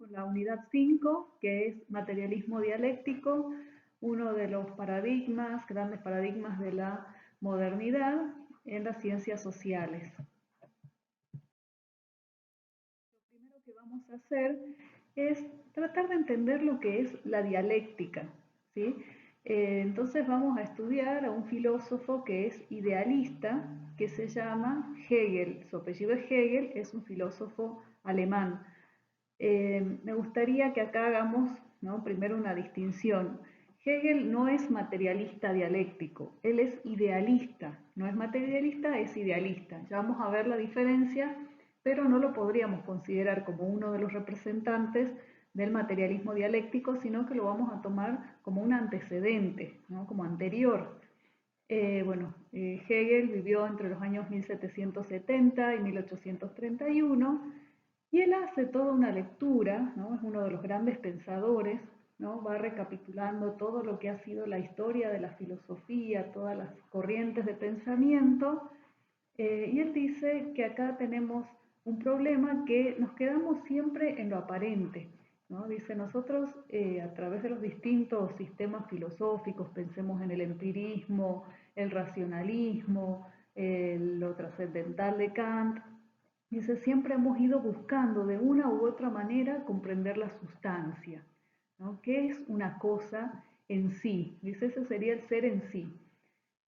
con la unidad 5, que es materialismo dialéctico, uno de los paradigmas, grandes paradigmas de la modernidad en las ciencias sociales. Lo primero que vamos a hacer es tratar de entender lo que es la dialéctica, ¿sí? Entonces vamos a estudiar a un filósofo que es idealista, que se llama Hegel. Su apellido es Hegel, es un filósofo alemán. Me gustaría que acá hagamos, ¿no?, primero una distinción. Hegel no es materialista dialéctico, él es idealista, no es materialista, es idealista. Ya vamos a ver la diferencia, pero no lo podríamos considerar como uno de los representantes del materialismo dialéctico, sino que lo vamos a tomar como un antecedente, ¿no?, como anterior. Hegel vivió entre los años 1770 y 1831 y él hace toda una lectura, ¿no? Es uno de los grandes pensadores, ¿no? Va recapitulando todo lo que ha sido la historia de la filosofía, todas las corrientes de pensamiento, y él dice que acá tenemos un problema que nos quedamos siempre en lo aparente, ¿no? Dice, nosotros a través de los distintos sistemas filosóficos, pensemos en el empirismo, el racionalismo, lo trascendental de Kant, dice, siempre hemos ido buscando de una u otra manera comprender la sustancia, ¿no? ¿Qué es una cosa en sí? Dice, ese sería el ser en sí.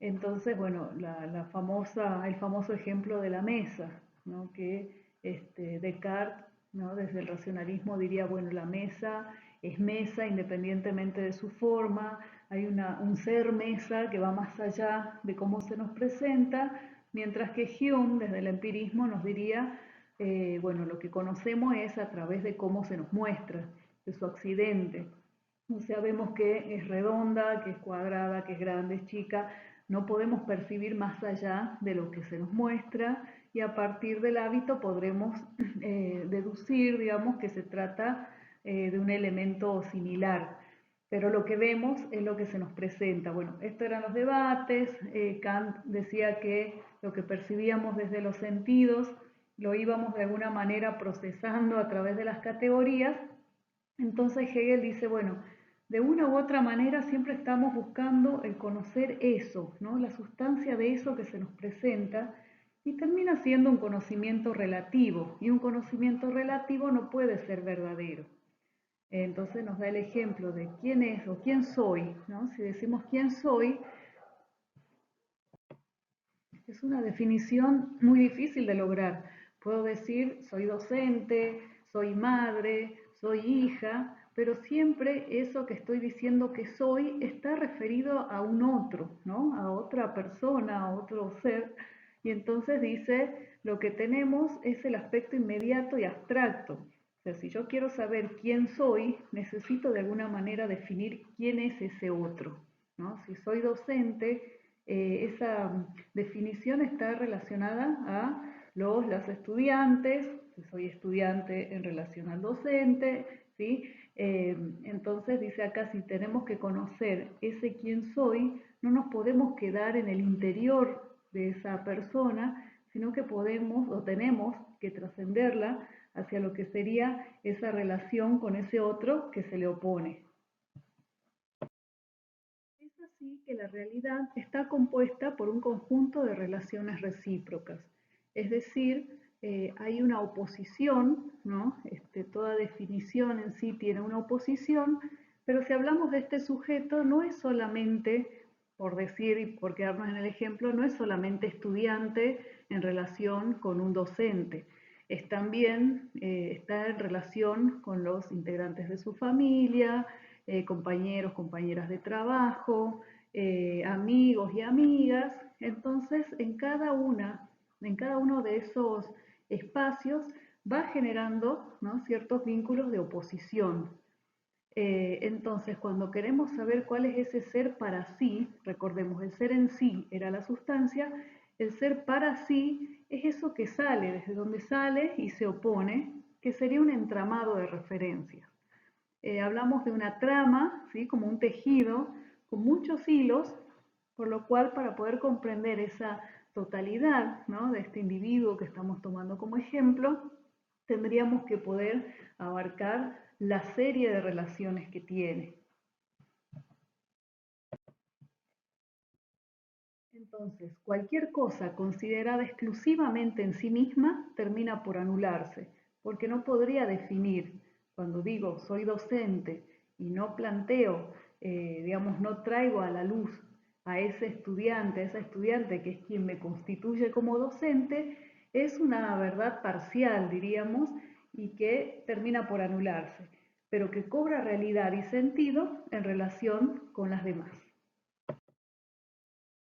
Entonces, bueno, el famoso ejemplo de la mesa, ¿no?, que Descartes, ¿no?, desde el racionalismo diría, bueno, la mesa es mesa independientemente de su forma, hay un ser mesa que va más allá de cómo se nos presenta, mientras que Hume, desde el empirismo, nos diría, bueno, lo que conocemos es a través de cómo se nos muestra, de su accidente. O sea, vemos que es redonda, que es cuadrada, que es grande, es chica, no podemos percibir más allá de lo que se nos muestra y a partir del hábito podremos deducir, digamos, que se trata de un elemento similar. Pero lo que vemos es lo que se nos presenta. Bueno, estos eran los debates. Kant decía que lo que percibíamos desde los sentidos lo íbamos de alguna manera procesando a través de las categorías. Entonces Hegel dice, bueno, de una u otra manera siempre estamos buscando el conocer eso, ¿no?, la sustancia de eso que se nos presenta, y termina siendo un conocimiento relativo, y un conocimiento relativo no puede ser verdadero. Entonces nos da el ejemplo de quién es o quién soy, ¿no? Si decimos quién soy, es una definición muy difícil de lograr. Puedo decir soy docente, soy madre, soy hija, pero siempre eso que estoy diciendo que soy está referido a un otro, ¿no?, a otra persona, a otro ser. Y entonces dice, lo que tenemos es el aspecto inmediato y abstracto. O sea, si yo quiero saber quién soy, necesito de alguna manera definir quién es ese otro, ¿no? Si soy docente, esa definición está relacionada a las estudiantes, si soy estudiante en relación al docente, ¿sí? Entonces dice acá, si tenemos que conocer ese quién soy, no nos podemos quedar en el interior de esa persona, sino que podemos o tenemos que trascenderla hacia lo que sería esa relación con ese otro que se le opone. Es así que la realidad está compuesta por un conjunto de relaciones recíprocas, es decir, hay una oposición, ¿no? Toda definición en sí tiene una oposición, pero si hablamos de este sujeto no es solamente, por decir y por quedarnos en el ejemplo, no es solamente estudiante en relación con un docente, es también está en relación con los integrantes de su familia, compañeros, compañeras de trabajo, amigos y amigas. Entonces, en cada uno de esos espacios va generando, ¿no?, ciertos vínculos de oposición. Entonces, cuando queremos saber cuál es ese ser para sí, recordemos, el ser en sí era la sustancia, el ser para sí es eso que sale, desde donde sale y se opone, que sería un entramado de referencias. Hablamos de una trama, ¿sí?, como un tejido con muchos hilos, por lo cual para poder comprender esa totalidad, ¿no?, de este individuo que estamos tomando como ejemplo, tendríamos que poder abarcar la serie de relaciones que tiene. Entonces, cualquier cosa considerada exclusivamente en sí misma termina por anularse, porque no podría definir, cuando digo soy docente y no planteo, digamos, no traigo a la luz a ese estudiante, a esa estudiante que es quien me constituye como docente, es una verdad parcial, diríamos, y que termina por anularse, pero que cobra realidad y sentido en relación con las demás.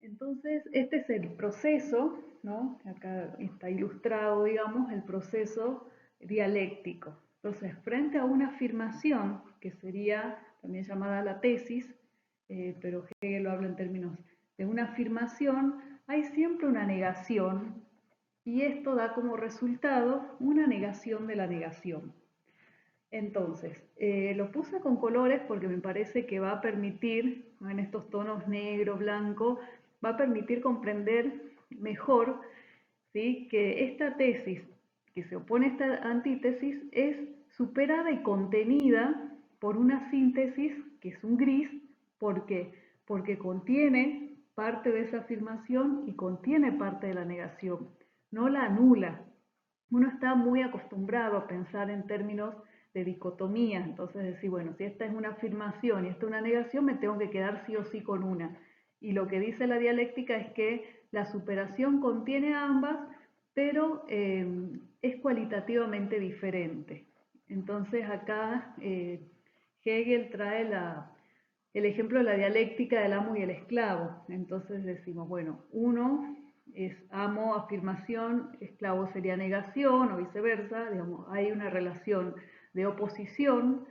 Entonces, este es el proceso, ¿no? Acá está ilustrado, digamos, el proceso dialéctico. Entonces, frente a una afirmación, que sería también llamada la tesis, pero Hegel lo habla en términos de una afirmación, hay siempre una negación, y esto da como resultado una negación de la negación. Entonces, lo puse con colores porque me parece que va a permitir, ¿no? En estos tonos negro, blanco, va a permitir comprender mejor, ¿sí? Que esta tesis que se opone a esta antítesis es superada y contenida por una síntesis que es un gris. ¿Por qué? Porque contiene parte de esa afirmación y contiene parte de la negación, no la anula. Uno está muy acostumbrado a pensar en términos de dicotomía, entonces decir, bueno, si esta es una afirmación y esta es una negación, me tengo que quedar sí o sí con una. Y lo que dice la dialéctica es que la superación contiene ambas, pero es cualitativamente diferente. Entonces acá Hegel trae el ejemplo de la dialéctica del amo y el esclavo. Entonces decimos, bueno, uno es amo, afirmación, esclavo sería negación o viceversa, digamos, hay una relación de oposición.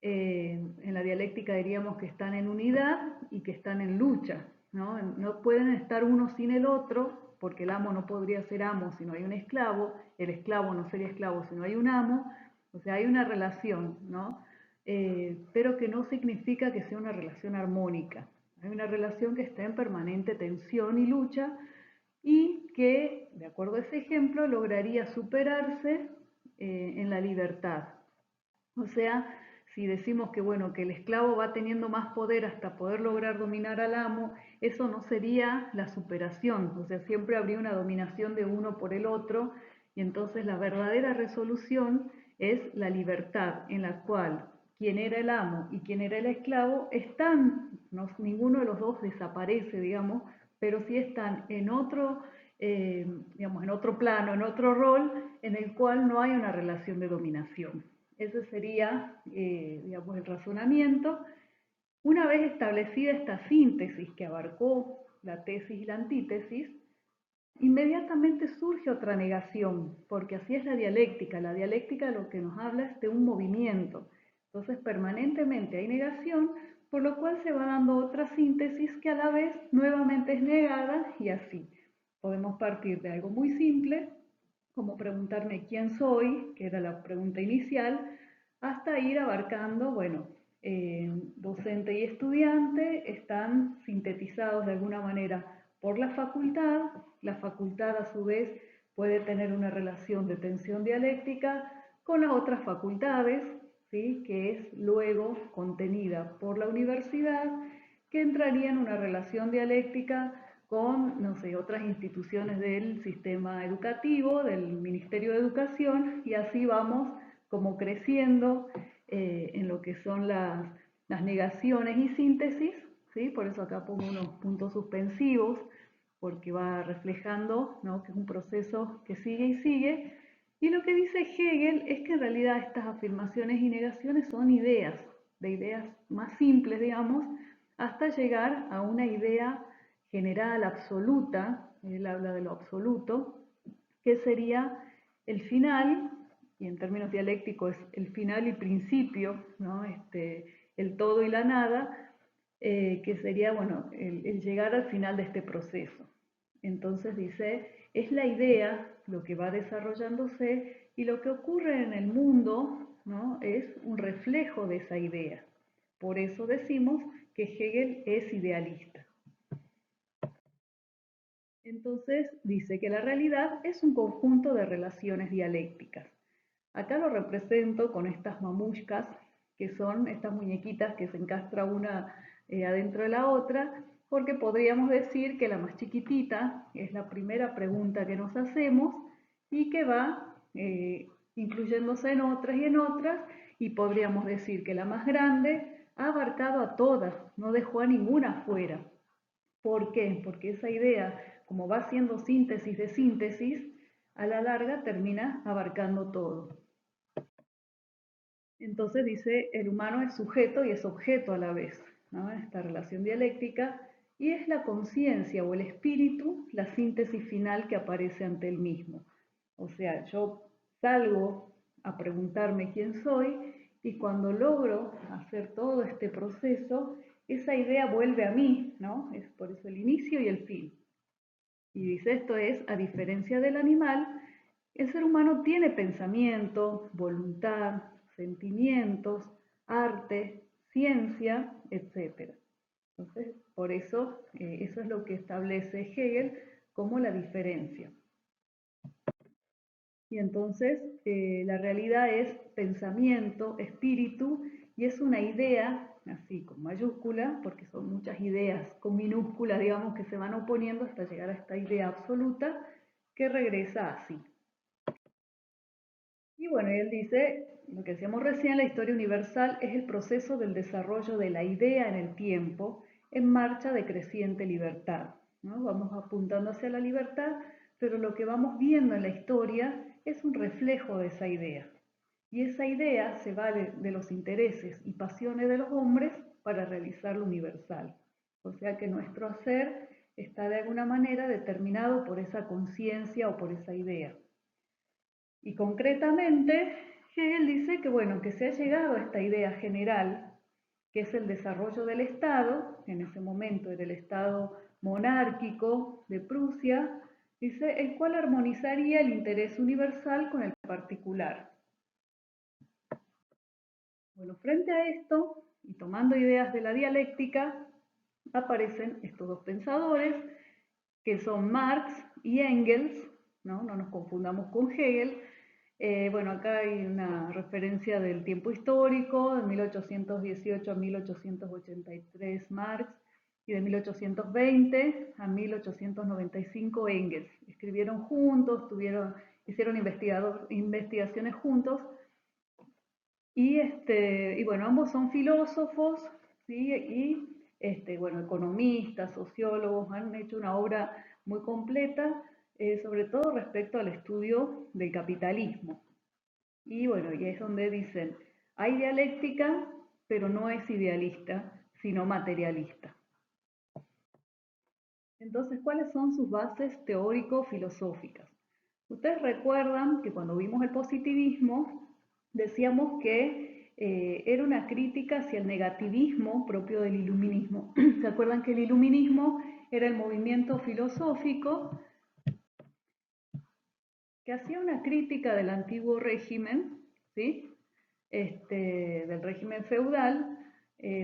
En la dialéctica diríamos que están en unidad y que están en lucha, ¿no? No pueden estar uno sin el otro, porque el amo no podría ser amo si no hay un esclavo, el esclavo no sería esclavo si no hay un amo, o sea, hay una relación, ¿no? Pero que no significa que sea una relación armónica. Hay una relación que está en permanente tensión y lucha y que, de acuerdo a ese ejemplo, lograría superarse en la libertad. O sea, si decimos que, bueno, que el esclavo va teniendo más poder hasta poder lograr dominar al amo, eso no sería la superación, o sea, siempre habría una dominación de uno por el otro, y entonces la verdadera resolución es la libertad, en la cual quien era el amo y quien era el esclavo están, no, ninguno de los dos desaparece, digamos, pero sí están en otro, digamos, en otro plano, en otro rol, en el cual no hay una relación de dominación. Ese sería, digamos, el razonamiento. Una vez establecida esta síntesis que abarcó la tesis y la antítesis, inmediatamente surge otra negación, porque así es la dialéctica. La dialéctica lo que nos habla es de un movimiento. Entonces, permanentemente hay negación, por lo cual se va dando otra síntesis que a la vez nuevamente es negada y así. Podemos partir de algo muy simple, como preguntarme quién soy, que era la pregunta inicial, hasta ir abarcando, bueno, docente y estudiante están sintetizados de alguna manera por la facultad a su vez puede tener una relación de tensión dialéctica con las otras facultades, ¿sí? Que es luego contenida por la universidad, que entraría en una relación dialéctica con, no sé, otras instituciones del sistema educativo, del Ministerio de Educación, y así vamos como creciendo en lo que son las negaciones y síntesis, ¿sí? Por eso acá pongo unos puntos suspensivos, porque va reflejando, ¿no? Que es un proceso que sigue y sigue. Y lo que dice Hegel es que en realidad estas afirmaciones y negaciones son ideas, de ideas más simples, digamos, hasta llegar a una idea general, absoluta, él habla de lo absoluto, que sería el final, y en términos dialécticos es el final y principio, ¿no? El todo y la nada, que sería, bueno, el llegar al final de este proceso. Entonces dice, es la idea lo que va desarrollándose y lo que ocurre en el mundo, ¿no? Es un reflejo de esa idea. Por eso decimos que Hegel es idealista. Entonces dice que la realidad es un conjunto de relaciones dialécticas. Acá lo represento con estas mamushkas, que son estas muñequitas que se encastra una adentro de la otra, porque podríamos decir que la más chiquitita es la primera pregunta que nos hacemos y que va incluyéndose en otras, y podríamos decir que la más grande ha abarcado a todas, no dejó a ninguna fuera. ¿Por qué? Porque esa idea, como va siendo síntesis de síntesis, a la larga termina abarcando todo. Entonces dice, el humano es sujeto y es objeto a la vez, ¿no? Esta relación dialéctica, y es la conciencia o el espíritu la síntesis final que aparece ante el mismo. O sea, yo salgo a preguntarme quién soy y cuando logro hacer todo este proceso, esa idea vuelve a mí, ¿no? Es por eso el inicio y el fin. Y dice, esto es, a diferencia del animal, el ser humano tiene pensamiento, voluntad, sentimientos, arte, ciencia, etc. Entonces, por eso, eso es lo que establece Hegel como la diferencia. Y entonces, la realidad es pensamiento, espíritu, y es una idea, así con mayúscula, porque son muchas ideas con minúsculas, digamos, que se van oponiendo hasta llegar a esta idea absoluta, que regresa así. Y bueno, él dice, lo que decíamos recién, la historia universal es el proceso del desarrollo de la idea en el tiempo, en marcha de creciente libertad, ¿no? Vamos apuntando hacia la libertad, pero lo que vamos viendo en la historia es un reflejo de esa idea. Y esa idea se vale de los intereses y pasiones de los hombres para realizar lo universal. O sea que nuestro hacer está de alguna manera determinado por esa conciencia o por esa idea. Y concretamente, Hegel dice que, bueno, que se ha llegado a esta idea general, que es el desarrollo del Estado, en ese momento era el Estado monárquico de Prusia, dice, el cual armonizaría el interés universal con el particular. Bueno, frente a esto, y tomando ideas de la dialéctica, aparecen estos dos pensadores, que son Marx y Engels, no nos confundamos con Hegel. Bueno, acá hay una referencia del tiempo histórico, de 1818 a 1883 Marx, y de 1820 a 1895 Engels. Escribieron juntos, hicieron investigaciones juntos, y bueno, ambos son filósofos, ¿sí? Y bueno, economistas, sociólogos, han hecho una obra muy completa, sobre todo respecto al estudio del capitalismo. Y bueno, y es donde dicen, hay dialéctica, pero no es idealista, sino materialista. Entonces, ¿cuáles son sus bases teórico-filosóficas? Ustedes recuerdan que cuando vimos el positivismo, decíamos que era una crítica hacia el negativismo propio del iluminismo. ¿Se acuerdan que el iluminismo era el movimiento filosófico que hacía una crítica del antiguo régimen, ¿sí? Del régimen feudal,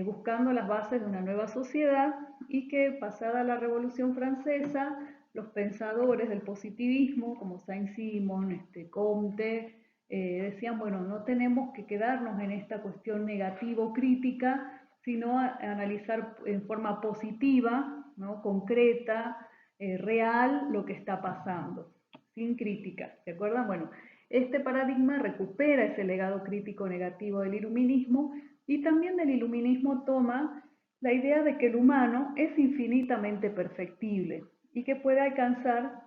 buscando las bases de una nueva sociedad, y que pasada la Revolución Francesa, los pensadores del positivismo, como Saint-Simon, Comte, decían, bueno, no tenemos que quedarnos en esta cuestión negativo-crítica, sino analizar en forma positiva, ¿no? Concreta, real, lo que está pasando, sin crítica, ¿se acuerdan? Bueno, este paradigma recupera ese legado crítico negativo del iluminismo, y también del iluminismo toma la idea de que el humano es infinitamente perfectible y que puede alcanzar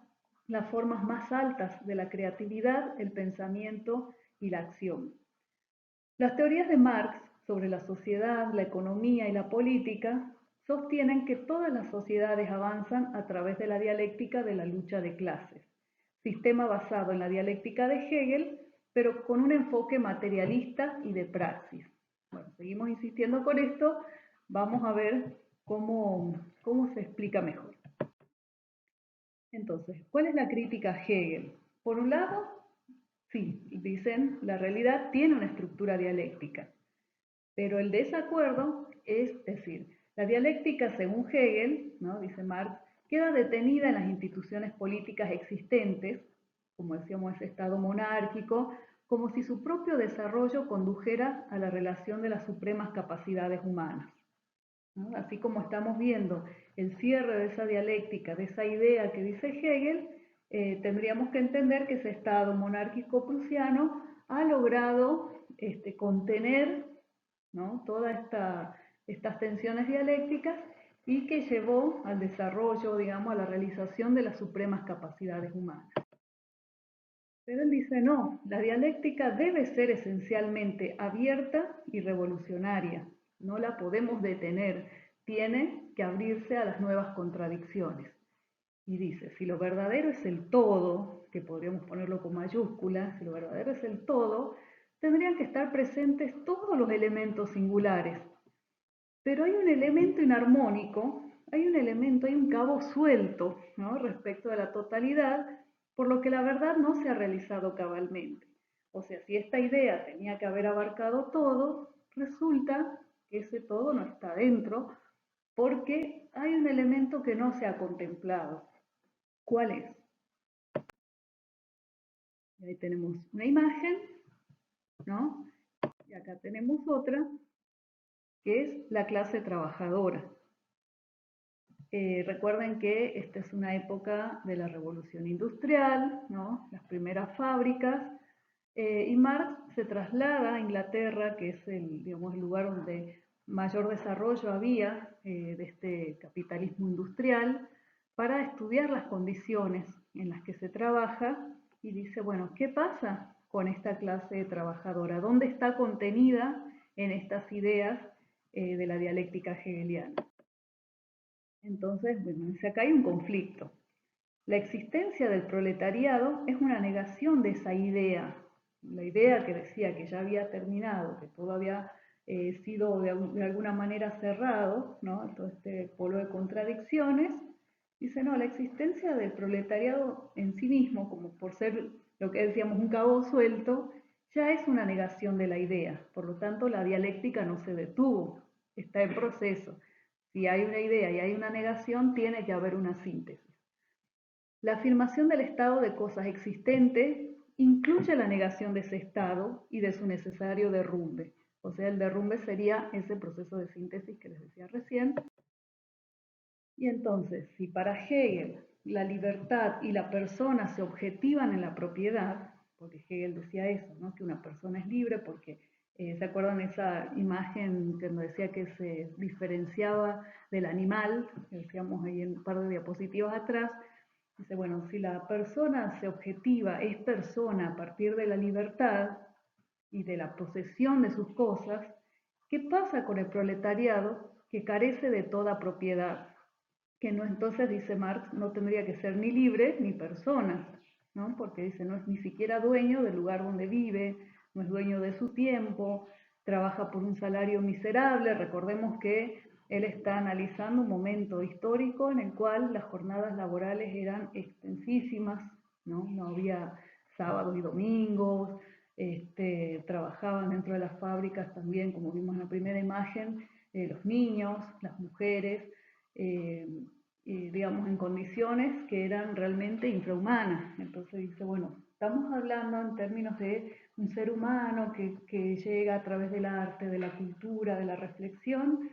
las formas más altas de la creatividad, el pensamiento y la acción. Las teorías de Marx sobre la sociedad, la economía y la política sostienen que todas las sociedades avanzan a través de la dialéctica de la lucha de clases, sistema basado en la dialéctica de Hegel, pero con un enfoque materialista y de praxis. Bueno, seguimos insistiendo con esto, vamos a ver cómo se explica mejor. Entonces, ¿cuál es la crítica a Hegel? Por un lado, sí, dicen, la realidad tiene una estructura dialéctica, pero el desacuerdo es decir, la dialéctica, según Hegel, ¿no? Dice Marx, queda detenida en las instituciones políticas existentes, como decíamos, ese Estado monárquico, como si su propio desarrollo condujera a la relación de las supremas capacidades humanas, ¿no? Así como estamos viendo el cierre de esa dialéctica, de esa idea que dice Hegel, tendríamos que entender que ese Estado monárquico prusiano ha logrado contener, ¿no?, todas estas tensiones dialécticas y que llevó al desarrollo, digamos, a la realización de las supremas capacidades humanas. Pero él dice, no, la dialéctica debe ser esencialmente abierta y revolucionaria, no la podemos detener, tiene que abrirse a las nuevas contradicciones. Y dice, si lo verdadero es el todo, que podríamos ponerlo con mayúsculas, si lo verdadero es el todo, tendrían que estar presentes todos los elementos singulares. Pero hay un elemento inarmónico, hay un cabo suelto, ¿no?, respecto de la totalidad, por lo que la verdad no se ha realizado cabalmente. O sea, si esta idea tenía que haber abarcado todo, resulta que ese todo no está dentro, porque hay un elemento que no se ha contemplado. ¿Cuál es? Y ahí tenemos una imagen, ¿no? Y acá tenemos otra, que es la clase trabajadora. Recuerden que esta es una época de la revolución industrial, ¿no?, las primeras fábricas, y Marx se traslada a Inglaterra, que es digamos, el lugar donde mayor desarrollo había de este capitalismo industrial, para estudiar las condiciones en las que se trabaja, y dice, bueno, ¿qué pasa con esta clase trabajadora? ¿Dónde está contenida en estas ideas de la dialéctica hegeliana? Entonces, bueno, acá hay un conflicto. La existencia del proletariado es una negación de esa idea, la idea que decía que ya había terminado, que todo había sido de alguna manera cerrado, ¿no?, todo este polo de contradicciones. Dice, no, la existencia del proletariado en sí mismo, como por ser lo que decíamos un cabo suelto, ya es una negación de la idea. Por lo tanto, la dialéctica no se detuvo, está en proceso. Si hay una idea y hay una negación, tiene que haber una síntesis. La afirmación del estado de cosas existente incluye la negación de ese estado y de su necesario derrumbe. O sea, el derrumbe sería ese proceso de síntesis que les decía recién. Y entonces, si para Hegel la libertad y la persona se objetivan en la propiedad, porque Hegel decía eso, ¿no?, que una persona es libre porque, ¿se acuerdan esa imagen que nos decía que se diferenciaba del animal? Que decíamos ahí en un par de diapositivas atrás. Dice, bueno, si la persona se objetiva, es persona a partir de la libertad y de la posesión de sus cosas, ¿qué pasa con el proletariado que carece de toda propiedad? Que no, entonces, dice Marx, no tendría que ser ni libre ni persona, ¿no? Porque dice, no es ni siquiera dueño del lugar donde vive, no es dueño de su tiempo, trabaja por un salario miserable. Recordemos que él está analizando un momento histórico en el cual las jornadas laborales eran extensísimas, ¿no? No había sábados y domingos, trabajaban dentro de las fábricas también, como vimos en la primera imagen, los niños, las mujeres, digamos, en condiciones que eran realmente infrahumanas. Entonces dice, bueno, estamos hablando en términos de un ser humano que llega a través del arte, de la cultura, de la reflexión,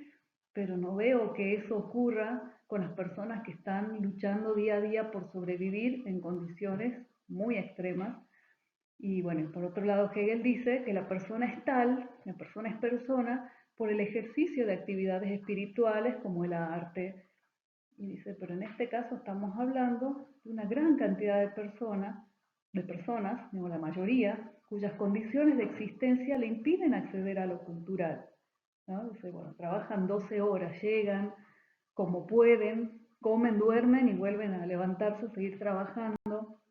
pero no veo que eso ocurra con las personas que están luchando día a día por sobrevivir en condiciones muy extremas. Y bueno, por otro lado, Hegel dice que la persona es tal, la persona es persona, por el ejercicio de actividades espirituales como el arte. Y dice, pero en este caso estamos hablando de una gran cantidad de personas, digo, la mayoría, cuyas condiciones de existencia le impiden acceder a lo cultural, ¿no? Dice, bueno, trabajan 12 horas, llegan como pueden, comen, duermen y vuelven a levantarse, a seguir trabajando.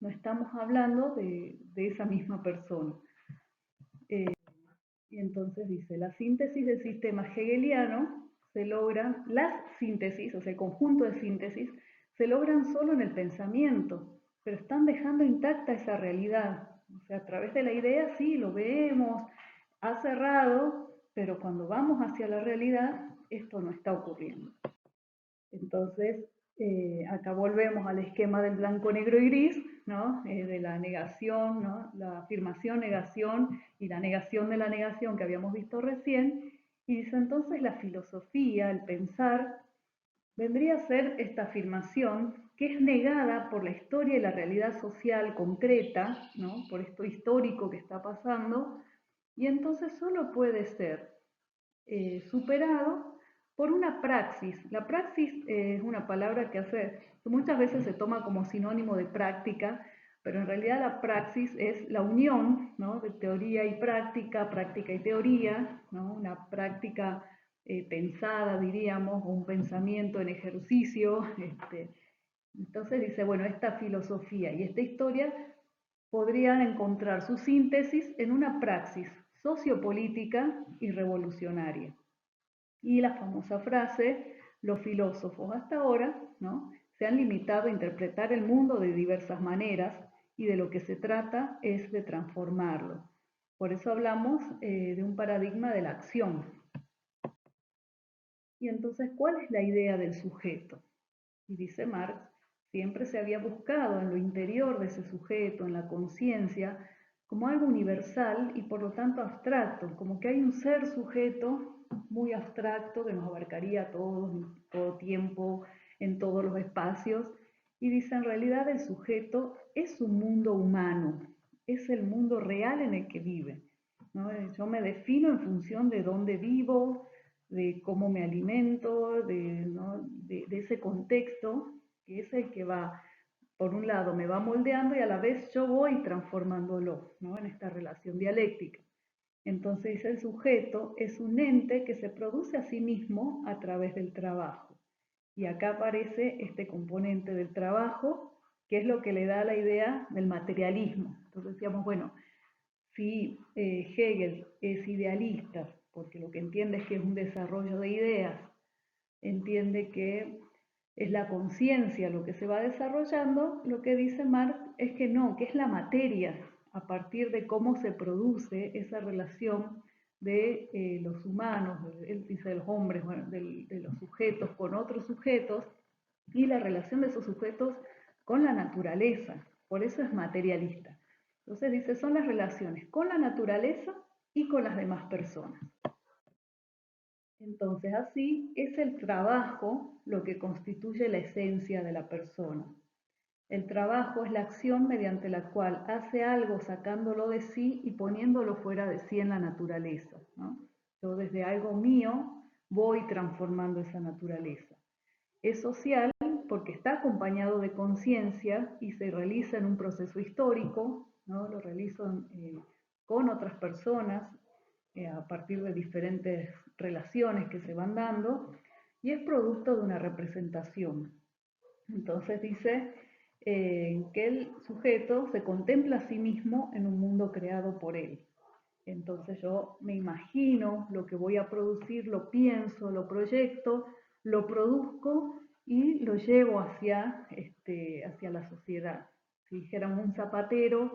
No estamos hablando de esa misma persona. Y entonces dice, la síntesis del sistema hegeliano se logran, las síntesis, o sea, el conjunto de síntesis, se logran solo en el pensamiento, pero están dejando intacta esa realidad. O sea, a través de la idea sí, lo vemos, ha cerrado, pero cuando vamos hacia la realidad, esto no está ocurriendo. Entonces, acá volvemos al esquema del blanco, negro y gris, ¿no? De la negación, ¿no? La afirmación, negación y la negación de la negación que habíamos visto recién. Y dice entonces la filosofía, el pensar, vendría a ser esta afirmación que es negada por la historia y la realidad social concreta, ¿no? Por esto histórico que está pasando, y entonces solo puede ser superado por una praxis. La praxis es una palabra que muchas veces se toma como sinónimo de práctica, pero en realidad la praxis es la unión, ¿no? De teoría y práctica, práctica y teoría, ¿no? Una práctica pensada, diríamos, o un pensamiento en ejercicio. Entonces dice, bueno, esta filosofía y esta historia podrían encontrar su síntesis en una praxis sociopolítica y revolucionaria. Y la famosa frase, los filósofos hasta ahora, ¿no? Se han limitado a interpretar el mundo de diversas maneras y de lo que se trata es de transformarlo. Por eso hablamos de un paradigma de la acción. Y entonces, ¿cuál es la idea del sujeto? Y dice Marx, siempre se había buscado en lo interior de ese sujeto, en la conciencia, como algo universal y por lo tanto abstracto, como que hay un ser sujeto muy abstracto que nos abarcaría a todos, en todo tiempo, en todos los espacios. Y dice, en realidad el sujeto es un mundo humano, es el mundo real en el que vive, ¿no? Yo me defino en función de dónde vivo, de cómo me alimento, ¿no? de ese contexto, que es el que va, por un lado, me va moldeando y a la vez yo voy transformándolo, ¿no? En esta relación dialéctica. Entonces el sujeto es un ente que se produce a sí mismo a través del trabajo. Y acá aparece este componente del trabajo, que es lo que le da la idea del materialismo. Entonces decíamos, bueno, si Hegel es idealista, porque lo que entiende es que es un desarrollo de ideas, entiende que es la conciencia lo que se va desarrollando, lo que dice Marx es que no, que es la materia, a partir de cómo se produce esa relación de los humanos, él dice de los hombres, bueno, de los sujetos con otros sujetos, y la relación de esos sujetos con la naturaleza. Por eso es materialista. Entonces dice, son las relaciones con la naturaleza y con las demás personas. Entonces así es el trabajo lo que constituye la esencia de la persona. El trabajo es la acción mediante la cual hace algo sacándolo de sí y poniéndolo fuera de sí en la naturaleza, ¿no? Yo desde algo mío voy transformando esa naturaleza. Es social porque está acompañado de conciencia y se realiza en un proceso histórico, ¿no? Lo realizo con otras personas a partir de diferentes relaciones que se van dando y es producto de una representación. Entonces dice que el sujeto se contempla a sí mismo en un mundo creado por él. Entonces yo me imagino lo que voy a producir, lo pienso, lo proyecto, lo produzco y lo llevo hacia la sociedad. Si dijéramos un zapatero,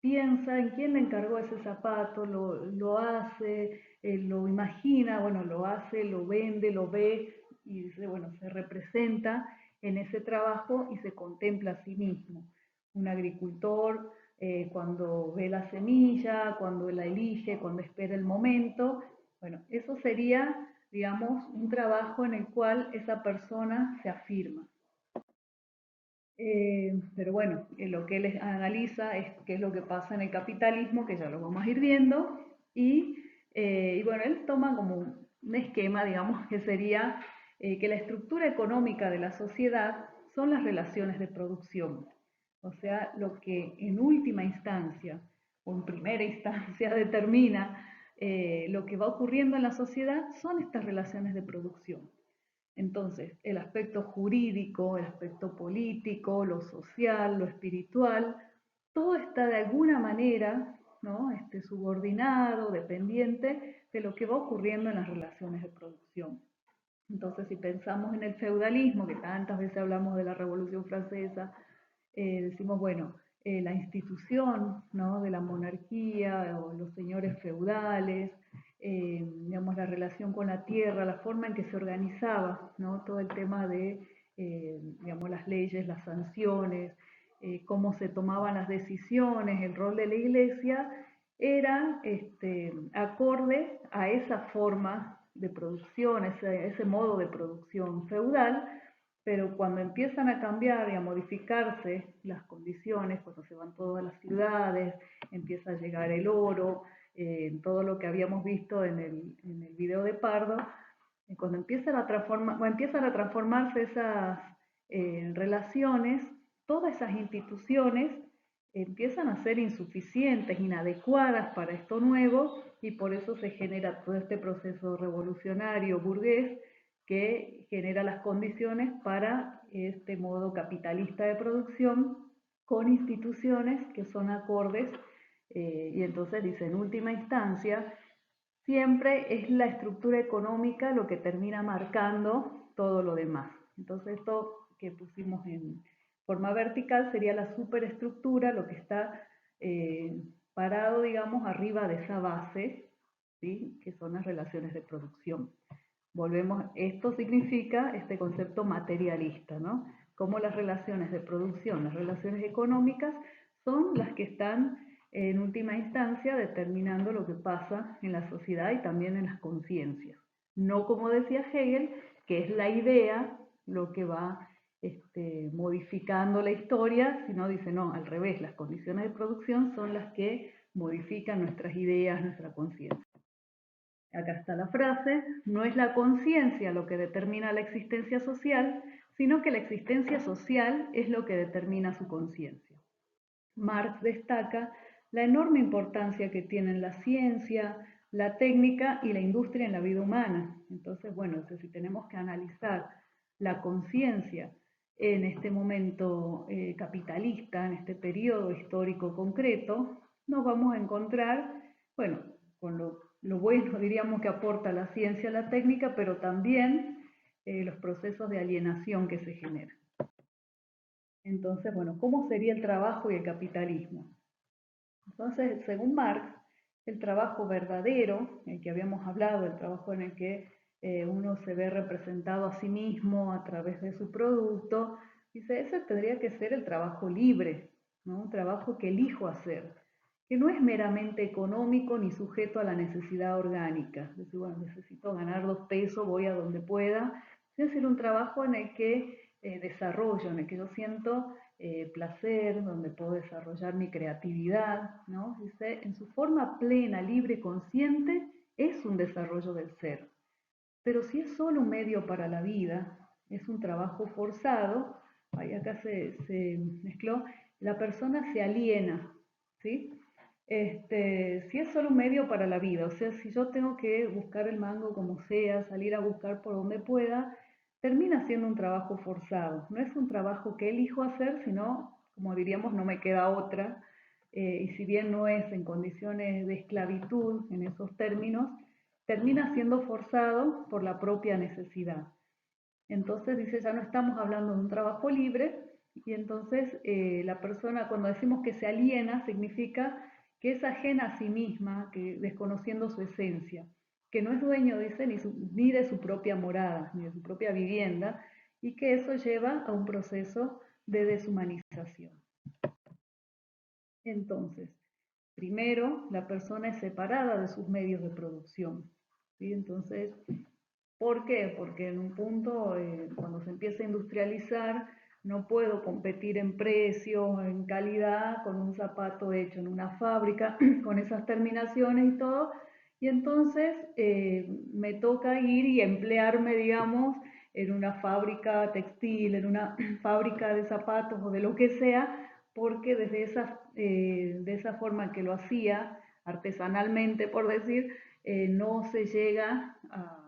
piensa en quién le encargó ese zapato, lo hace, lo imagina, bueno, lo hace, lo vende, lo ve y dice, bueno, se representa en ese trabajo y se contempla a sí mismo. Un agricultor cuando ve la semilla, cuando la elige, cuando espera el momento. Bueno, eso sería, digamos, un trabajo en el cual esa persona se afirma. Pero bueno, lo que él analiza es qué es lo que pasa en el capitalismo, que ya lo vamos a ir viendo, y bueno, él toma como un esquema, digamos, que sería que la estructura económica de la sociedad son las relaciones de producción. O sea, lo que en última instancia o en primera instancia determina lo que va ocurriendo en la sociedad son estas relaciones de producción. Entonces, el aspecto jurídico, el aspecto político, lo social, lo espiritual, todo está de alguna manera, ¿no? Subordinado, dependiente de lo que va ocurriendo en las relaciones de producción. Entonces, si pensamos en el feudalismo, que tantas veces hablamos de la Revolución Francesa, decimos, bueno, la institución, ¿no? De la monarquía o los señores feudales, digamos, la relación con la tierra, la forma en que se organizaba, ¿no? Todo el tema de, digamos, las leyes, las sanciones, cómo se tomaban las decisiones, el rol de la iglesia, era acorde a esa forma de producción, ese modo de producción feudal, pero cuando empiezan a cambiar y a modificarse las condiciones, cuando se van todas las ciudades, empieza a llegar el oro, todo lo que habíamos visto en el video de Pardo, cuando empiezan a transformarse esas relaciones, todas esas instituciones empiezan a ser insuficientes, inadecuadas para esto nuevo, y por eso se genera todo este proceso revolucionario burgués que genera las condiciones para este modo capitalista de producción con instituciones que son acordes, y entonces dice, en última instancia, siempre es la estructura económica lo que termina marcando todo lo demás. Entonces esto que pusimos en forma vertical sería la superestructura, lo que está parado, digamos, arriba de esa base, ¿sí? Que son las relaciones de producción. Volvemos, esto significa este concepto materialista, ¿no? Como las relaciones de producción, las relaciones económicas, son las que están en última instancia determinando lo que pasa en la sociedad y también en las conciencias. No como decía Hegel, que es la idea lo que va modificando la historia, sino dice, no, al revés, las condiciones de producción son las que modifican nuestras ideas, nuestra conciencia. Acá está la frase, no es la conciencia lo que determina la existencia social, sino que la existencia social es lo que determina su conciencia. Marx destaca la enorme importancia que tienen la ciencia, la técnica y la industria en la vida humana. Entonces, bueno, si tenemos que analizar la conciencia en este momento capitalista, en este periodo histórico concreto, nos vamos a encontrar, bueno, con lo bueno, diríamos, que aporta la ciencia, la técnica, pero también los procesos de alienación que se generan. Entonces, bueno, ¿cómo sería el trabajo y el capitalismo? Entonces, según Marx, el trabajo verdadero, el que habíamos hablado, el trabajo en el que uno se ve representado a sí mismo a través de su producto, dice, ese tendría que ser el trabajo libre, ¿no? Un trabajo que elijo hacer, que no es meramente económico ni sujeto a la necesidad orgánica. Es decir, bueno, necesito ganar 2 pesos, voy a donde pueda. Es decir, un trabajo en el que desarrollo, en el que yo siento placer, donde puedo desarrollar mi creatividad, ¿no? Dice, en su forma plena, libre y consciente, es un desarrollo del ser. Pero si es solo un medio para la vida, es un trabajo forzado, ahí acá se mezcló, la persona se aliena, ¿sí? Si es solo un medio para la vida, o sea, si yo tengo que buscar el mango como sea, salir a buscar por donde pueda, termina siendo un trabajo forzado. No es un trabajo que elijo hacer, sino, como diríamos, no me queda otra. Y si bien no es en condiciones de esclavitud, en esos términos, termina siendo forzado por la propia necesidad. Entonces dice, ya no estamos hablando de un trabajo libre, y entonces la persona, cuando decimos que se aliena, significa que es ajena a sí misma, que desconociendo su esencia, que no es dueño, dice, ni de su propia morada, ni de su propia vivienda, y que eso lleva a un proceso de deshumanización. Entonces, primero, la persona es separada de sus medios de producción, ¿sí? Entonces, ¿por qué? Porque en un punto, cuando se empieza a industrializar, no puedo competir en precio, en calidad, con un zapato hecho en una fábrica, con esas terminaciones y todo, y entonces me toca ir y emplearme, digamos, en una fábrica textil, en una fábrica de zapatos o de lo que sea, porque de esa forma que lo hacía, artesanalmente por decir, no se llega a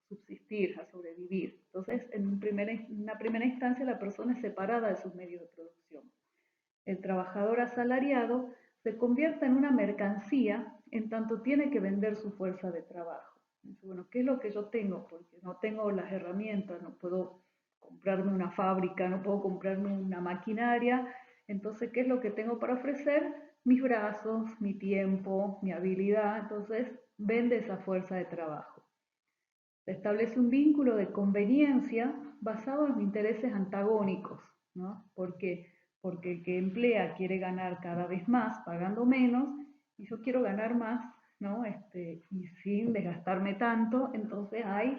subsistir, a sobrevivir. Entonces, en una primera instancia, la persona es separada de sus medios de producción. El trabajador asalariado se convierte en una mercancía en tanto tiene que vender su fuerza de trabajo. Dice, bueno, ¿qué es lo que yo tengo? Porque no tengo las herramientas, no puedo comprarme una fábrica, no puedo comprarme una maquinaria. Entonces, ¿qué es lo que tengo para ofrecer? Mis brazos, mi tiempo, mi habilidad. Entonces, vende esa fuerza de trabajo. Se establece un vínculo de conveniencia basado en intereses antagónicos, ¿no? ¿Por qué? porque el que emplea quiere ganar cada vez más pagando menos y yo quiero ganar más, ¿no? Y sin desgastarme tanto, entonces hay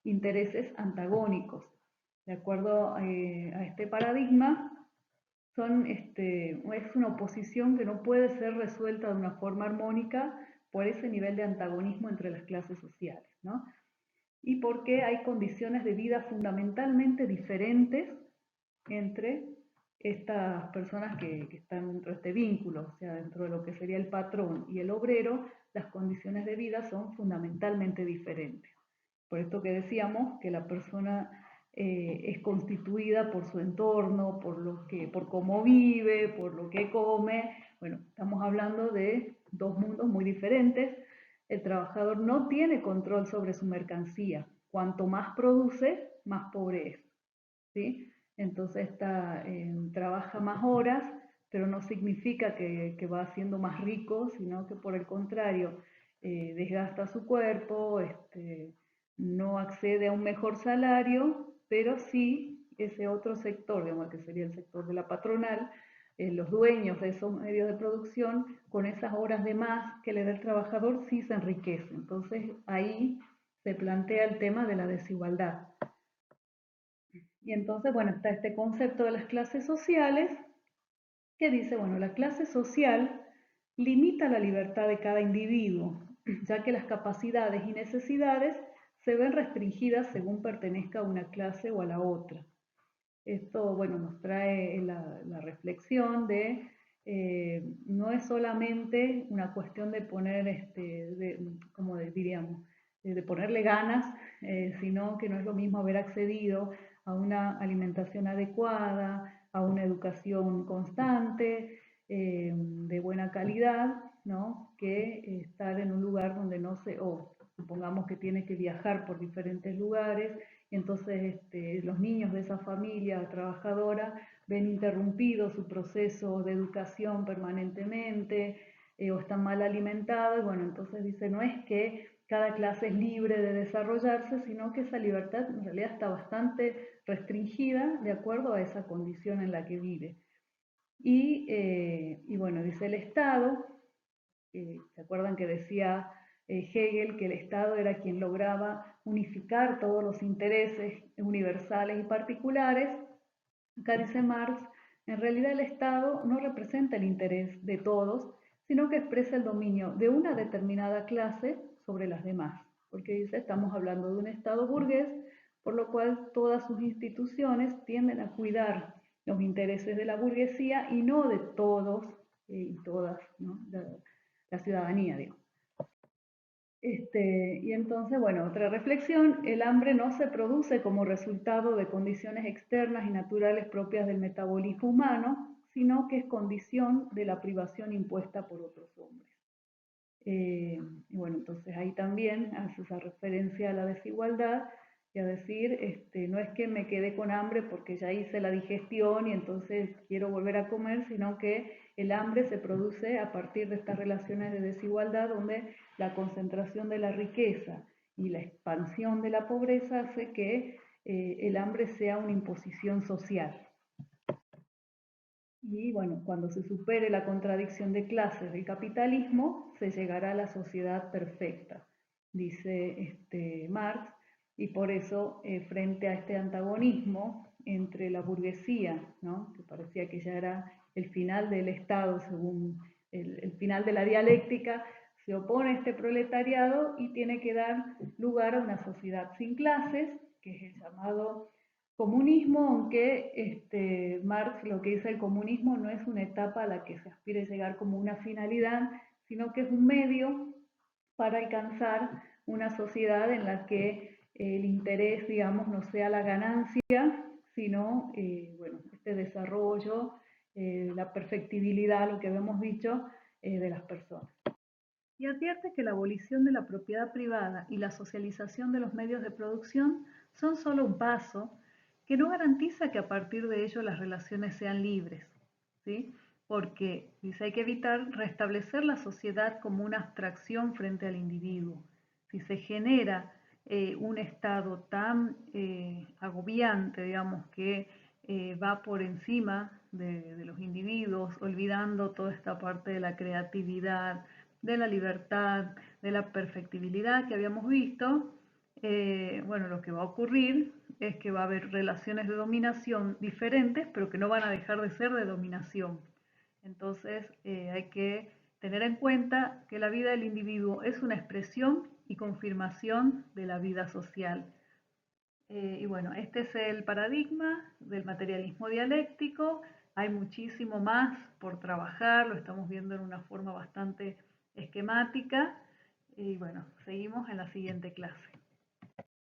intereses antagónicos. De acuerdo a este paradigma, es una oposición que no puede ser resuelta de una forma armónica por ese nivel de antagonismo entre las clases sociales, ¿no? Y porque hay condiciones de vida fundamentalmente diferentes entre estas personas que están dentro de este vínculo, o sea, dentro de lo que sería el patrón y el obrero, las condiciones de vida son fundamentalmente diferentes. Por esto que decíamos que la persona es constituida por su entorno, por cómo vive, por lo que come. Bueno, estamos hablando de dos mundos muy diferentes. El trabajador no tiene control sobre su mercancía. Cuanto más produce, más pobre es, ¿sí? Entonces trabaja más horas, pero no significa que va siendo más rico, sino que por el contrario, desgasta su cuerpo, no accede a un mejor salario, pero sí ese otro sector, digamos, que sería el sector de la patronal, los dueños de esos medios de producción, con esas horas de más que le da el trabajador, sí se enriquece. Entonces ahí se plantea el tema de la desigualdad. Y entonces, bueno, está este concepto de las clases sociales que dice, bueno, la clase social limita la libertad de cada individuo, ya que las capacidades y necesidades se ven restringidas según pertenezca a una clase o a la otra. Esto, bueno, nos trae la reflexión de no es solamente una cuestión de poner, como diríamos, de ponerle ganas, sino que no es lo mismo haber accedido a una alimentación adecuada, a una educación constante, de buena calidad, ¿no? Que estar en un lugar donde no se, o supongamos que tiene que viajar por diferentes lugares, y entonces los niños de esa familia trabajadora ven interrumpido su proceso de educación permanentemente, o están mal alimentados, y bueno, entonces dice, no es que cada clase es libre de desarrollarse, sino que esa libertad en realidad está bastante restringida de acuerdo a esa condición en la que vive. Y bueno, dice el Estado, ¿se acuerdan que decía Hegel que el Estado era quien lograba unificar todos los intereses universales y particulares? Acá dice Marx, en realidad el Estado no representa el interés de todos, sino que expresa el dominio de una determinada clase sobre las demás. Porque dice, estamos hablando de un Estado burgués, por lo cual todas sus instituciones tienden a cuidar los intereses de la burguesía y no de todos y todas, ¿no? La ciudadanía, digo. Y entonces, bueno, otra reflexión, el hambre no se produce como resultado de condiciones externas y naturales propias del metabolismo humano, sino que es condición de la privación impuesta por otros hombres. Y bueno, entonces ahí también hace esa referencia a la desigualdad y a decir, no es que me quedé con hambre porque ya hice la digestión y entonces quiero volver a comer, sino que el hambre se produce a partir de estas relaciones de desigualdad donde la concentración de la riqueza y la expansión de la pobreza hace que el hambre sea una imposición social. Y bueno, cuando se supere la contradicción de clases del capitalismo, se llegará a la sociedad perfecta, dice Marx, y por eso, frente a este antagonismo entre la burguesía, ¿no? Que parecía que ya era el final del Estado, según el final de la dialéctica, se opone este proletariado y tiene que dar lugar a una sociedad sin clases, que es el llamado comunismo, aunque Marx lo que dice el comunismo no es una etapa a la que se aspire llegar como una finalidad, sino que es un medio para alcanzar una sociedad en la que el interés, digamos, no sea la ganancia, sino, bueno, este desarrollo, la perfectibilidad, lo que habíamos dicho, de las personas. Y advierte que la abolición de la propiedad privada y la socialización de los medios de producción son solo un paso que no garantiza que a partir de ello las relaciones sean libres, ¿sí? Porque dice, hay que evitar restablecer la sociedad como una abstracción frente al individuo. Si se genera un estado tan agobiante, digamos, que va por encima de los individuos, olvidando toda esta parte de la creatividad, de la libertad, de la perfectibilidad que habíamos visto, bueno, lo que va a ocurrir es que va a haber relaciones de dominación diferentes, pero que no van a dejar de ser de dominación. Entonces, hay que tener en cuenta que la vida del individuo es una expresión y confirmación de la vida social. Y bueno, este es el paradigma del materialismo dialéctico. Hay muchísimo más por trabajar, lo estamos viendo en una forma bastante esquemática. Y bueno, seguimos en la siguiente clase.